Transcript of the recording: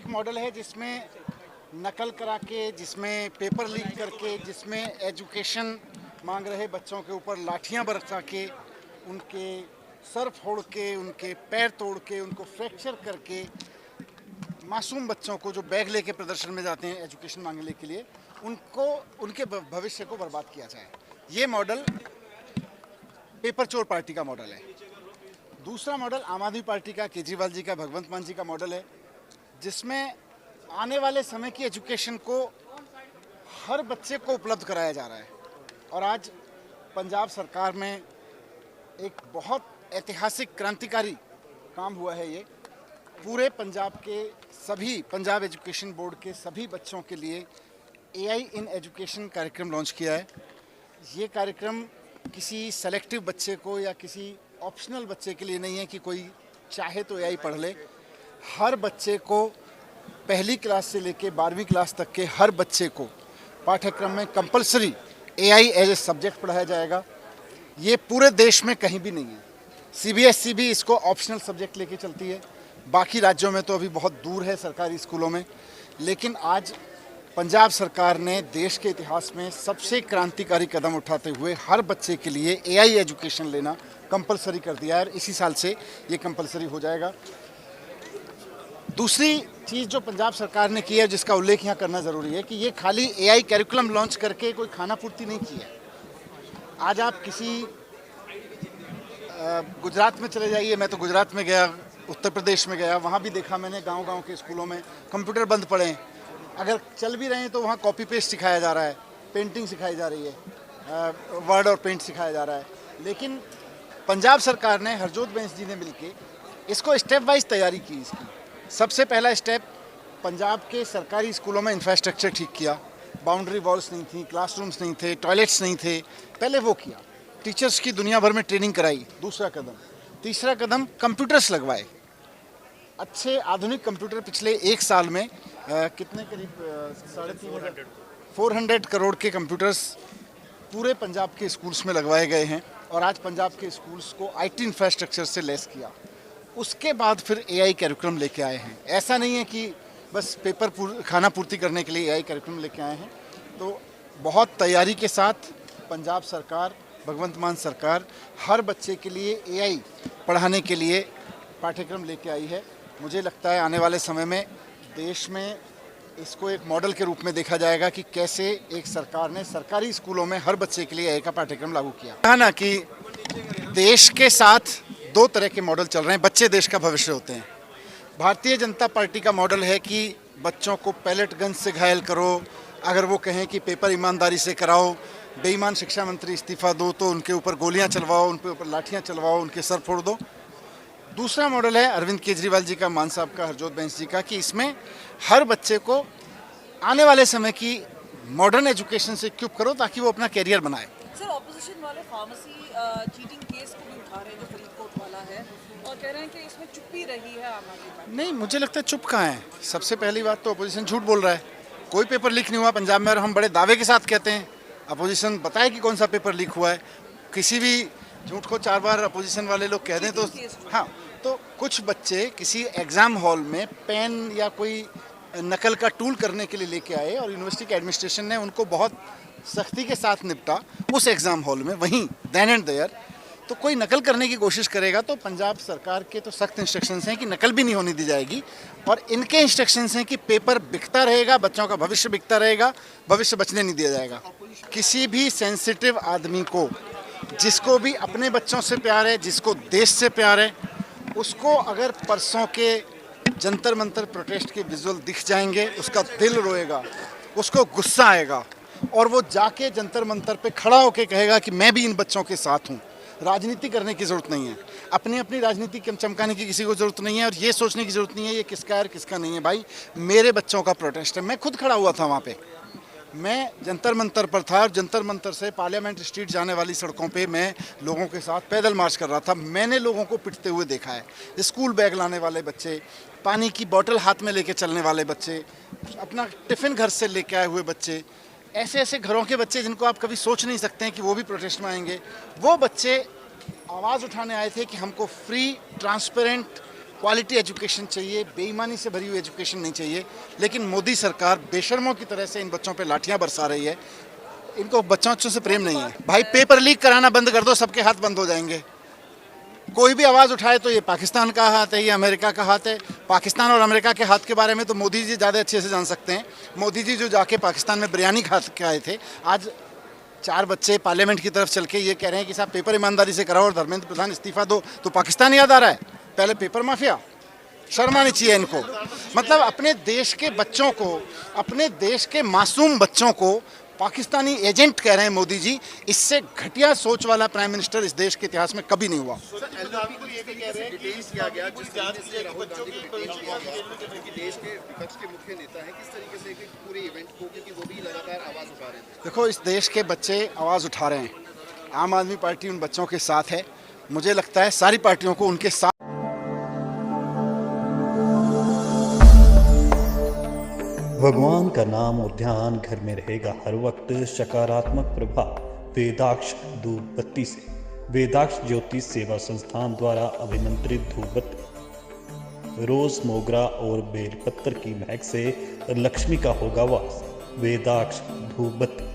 Model है जिसमें नकल करा के, जिसमें पेपर लीक करके, जिसमें एजुकेशन मांग रहे बच्चों के ऊपर लाठियां बरसा के, उनके सर फोड़ के, उनके पैर तोड़ के, उनको फ्रैक्चर करके, मासूम बच्चों को जो बैग लेके प्रदर्शन में जाते हैं एजुकेशन मांगने के लिए, उनको उनके भविष्य को बर्बाद किया जाए। ये मॉडल पेपर चोर पार्टी का मॉडल है। दूसरा मॉडल आम आदमी पार्टी का, केजरीवाल जी का, भगवंत मान जी का मॉडल है, जिसमें आने वाले समय की एजुकेशन को हर बच्चे को उपलब्ध कराया जा रहा है। और आज पंजाब सरकार में एक बहुत ऐतिहासिक क्रांतिकारी काम हुआ है। ये पूरे पंजाब के सभी, पंजाब एजुकेशन बोर्ड के सभी बच्चों के लिए AI इन एजुकेशन कार्यक्रम लॉन्च किया है। ये कार्यक्रम किसी सेलेक्टिव बच्चे को या किसी ऑप्शनल बच्चे के लिए नहीं है कि कोई चाहे तो AI पढ़ ले। हर बच्चे को पहली क्लास से लेकर 12वीं क्लास तक के हर बच्चे को पाठ्यक्रम में compulsory AI as a subject पढ़ाया जाएगा। ये पूरे देश में कहीं भी नहीं है। CBSE भी इसको ऑप्शनल सब्जेक्ट लेके चलती है, बाकी राज्यों में तो अभी बहुत दूर है सरकारी स्कूलों में। लेकिन आज पंजाब सरकार ने देश के इतिहास में सबसे क्रांतिकारी कदम उठाते हुए हर बच्चे के लिए AI एजुकेशन लेना कंपलसरी कर दिया है और इसी साल से ये कंपलसरी हो जाएगा। दूसरी चीज़ जो पंजाब सरकार ने की है, जिसका उल्लेख यहाँ करना ज़रूरी है, कि ये खाली AI कैरिकुलम लॉन्च करके कोई खाना पूर्ति नहीं की है। आज आप किसी गुजरात में चले जाइए, मैं तो गुजरात में गया, उत्तर प्रदेश में गया, वहाँ भी देखा मैंने गांव-गांव के स्कूलों में कंप्यूटर बंद पड़े हैं। अगर चल भी रहे हैं तो वहाँ कॉपी पेस्ट सिखाया जा रहा है, पेंटिंग सिखाई जा रही है, वर्ड और पेंट सिखाया जा रहा है। लेकिन पंजाब सरकार ने, हरजोत बैंस जी ने मिलके इसको स्टेप वाइज तैयारी की। इसकी सबसे पहला स्टेप पंजाब के सरकारी स्कूलों में इंफ्रास्ट्रक्चर ठीक किया। बाउंड्री वॉल्स नहीं थी, क्लासरूम्स नहीं थे, टॉयलेट्स नहीं थे, पहले वो किया। टीचर्स की दुनिया भर में ट्रेनिंग कराई, दूसरा कदम। तीसरा कदम कंप्यूटर्स लगवाए, अच्छे आधुनिक कंप्यूटर। पिछले एक साल में कितने करीब 400 करोड़ के कंप्यूटर्स पूरे पंजाब के स्कूल्स में लगवाए गए हैं। और आज पंजाब के स्कूल्स को IT इंफ्रास्ट्रक्चर से लेस किया। उसके बाद फिर AI कैरिकुलम लेके आए हैं। ऐसा नहीं है कि बस पेपर खाना पूर्ति करने के लिए AI कैरिकुलम लेके आए हैं। तो बहुत तैयारी के साथ पंजाब सरकार, भगवंत मान सरकार हर बच्चे के लिए AI पढ़ाने के लिए पाठ्यक्रम लेके आई है। मुझे लगता है आने वाले समय में देश में इसको एक मॉडल के रूप में देखा जाएगा कि कैसे एक सरकार ने सरकारी स्कूलों में हर बच्चे के लिए AI का पाठ्यक्रम लागू किया। कहा ना कि देश के साथ दो तरह के मॉडल चल रहे हैं। बच्चे देश का भविष्य होते हैं। भारतीय जनता पार्टी का मॉडल है कि बच्चों को पैलेट गन से घायल करो, अगर वो कहें कि पेपर ईमानदारी से कराओ, बेईमान शिक्षा मंत्री इस्तीफा दो तो उनके ऊपर गोलियां चलवाओ, उनके ऊपर लाठियां चलवाओ, उनके सर फोड़ दो। दूसरा मॉडल है अरविंद केजरीवाल जी का, मान साहब का, हरजोत बैंस जी का, कि इसमें हर बच्चे को आने वाले समय की मॉडर्न एजुकेशन से इक्विप करो ताकि वो अपना कैरियर बनाए। सर, ऑपोजिशन वाले फार्मेसी चीटिंग केस को भी उठा रहे हैं जो फरीदकोट वाला है, और कह रहे हैं कि इसमें चुप्पी रही है आम आदमी पार्टी। नहीं, मुझे लगता है चुप कहाँ है। सबसे पहली बात तो अपोजिशन झूठ बोल रहा है। कोई पेपर लीक नहीं हुआ पंजाब में, और हम बड़े दावे के साथ कहते हैं। अपोजिशन बताए कि कौन सा पेपर लीक हुआ है। किसी भी झूठ को 4 बार अपोजिशन वाले लोग कह दें तो हाँ, तो कुछ बच्चे किसी एग्ज़ाम हॉल में पेन या कोई नकल का टूल करने के लिए लेके आए और यूनिवर्सिटी के एडमिनिस्ट्रेशन ने उनको बहुत सख्ती के साथ निपटा उस एग्ज़ाम हॉल में। वहीं देन एंड देयर तो कोई नकल करने की कोशिश करेगा तो पंजाब सरकार के तो सख्त इंस्ट्रक्शंस हैं कि नकल भी नहीं होने दी जाएगी। और इनके इंस्ट्रक्शंस हैं कि पेपर बिकता रहेगा, बच्चों का भविष्य बिकता रहेगा, भविष्य बचने नहीं दिया जाएगा। किसी भी सेंसिटिव आदमी को, जिसको भी अपने बच्चों से प्यार है, जिसको देश से प्यार है, उसको अगर परसों के जंतर मंतर प्रोटेस्ट के विजुअल दिख जाएंगे, उसका दिल रोएगा, उसको गुस्सा आएगा और वो जाके जंतर मंतर पे खड़ा होके कहेगा कि मैं भी इन बच्चों के साथ हूँ। राजनीति करने की ज़रूरत नहीं है, अपनी अपनी राजनीति चमकाने की किसी को ज़रूरत नहीं है, और ये सोचने की ज़रूरत नहीं है ये किसका है और किसका नहीं है। भाई, मेरे बच्चों का प्रोटेस्ट है। मैं खुद खड़ा हुआ था वहाँ पे, मैं जंतर मंतर पर था और जंतर मंतर से पार्लियामेंट स्ट्रीट जाने वाली सड़कों पे मैं लोगों के साथ पैदल मार्च कर रहा था। मैंने लोगों को पिटते हुए देखा है। स्कूल बैग लाने वाले बच्चे, पानी की बोतल हाथ में लेके चलने वाले बच्चे, अपना टिफ़िन घर से लेके आए हुए बच्चे, ऐसे ऐसे घरों के बच्चे जिनको आप कभी सोच नहीं सकते हैं कि वो भी प्रोटेस्ट में आएंगे। वो बच्चे आवाज़ उठाने आए थे कि हमको फ्री, ट्रांसपेरेंट क्वालिटी एजुकेशन चाहिए, बेईमानी से भरी हुई एजुकेशन नहीं चाहिए। लेकिन मोदी सरकार बेशर्मों की तरह से इन बच्चों पे लाठियां बरसा रही है। इनको बच्चों से प्रेम नहीं है। भाई पेपर लीक कराना बंद कर दो, सबके हाथ बंद हो जाएंगे। कोई भी आवाज़ उठाए तो ये पाकिस्तान का हाथ है, ये अमेरिका का हाथ है। पाकिस्तान और अमेरिका के हाथ के बारे में तो मोदी जी ज़्यादा अच्छे से जान सकते हैं। मोदी जी जो जाके पाकिस्तान में बिरयानी खा के आए थे, आज 4 बच्चे पार्लियामेंट की तरफ चल के ये कह रहे हैं कि साहब पेपर ईमानदारी से कराओ और धर्मेंद्र प्रधान इस्तीफा दो, तो पाकिस्तान याद आ रहा है। पहले पेपर माफिया, शर्म आनी चाहिए इनको। मतलब अपने देश के बच्चों को, अपने देश के मासूम बच्चों को पाकिस्तानी एजेंट कह रहे हैं मोदी जी। इससे घटिया सोच वाला प्राइम मिनिस्टर इस देश के इतिहास में कभी नहीं हुआ। एलजेपी को ये भी कह रहे हैं कि डिटेन किया गया, जिस तरीके से राहुल गांधी को डिटेन किया गया, कि देश के विपक्ष के मुख्य नेता हैं, किस तरीके से कि पूरे इवेंट को, क्योंकि वो भी लगातार आवाज़ उठा रहे थे। देखो, इस देश के बच्चे आवाज़ उठा रहे हैं। आम आदमी पार्टी उन बच्चों के साथ है। मुझे लगता है सारी पार्टियों को उनके साथ। भगवान का नाम और ध्यान घर में रहेगा हर वक्त। सकारात्मक प्रभाव वेदाक्ष धूप बत्ती से। वेदाक्ष ज्योतिष सेवा संस्थान द्वारा अभिमंत्रित धूप बत्ती रोज, मोगरा और बेलपत्र की महक से लक्ष्मी का होगा वास। वेदाक्ष धूप बत्ती।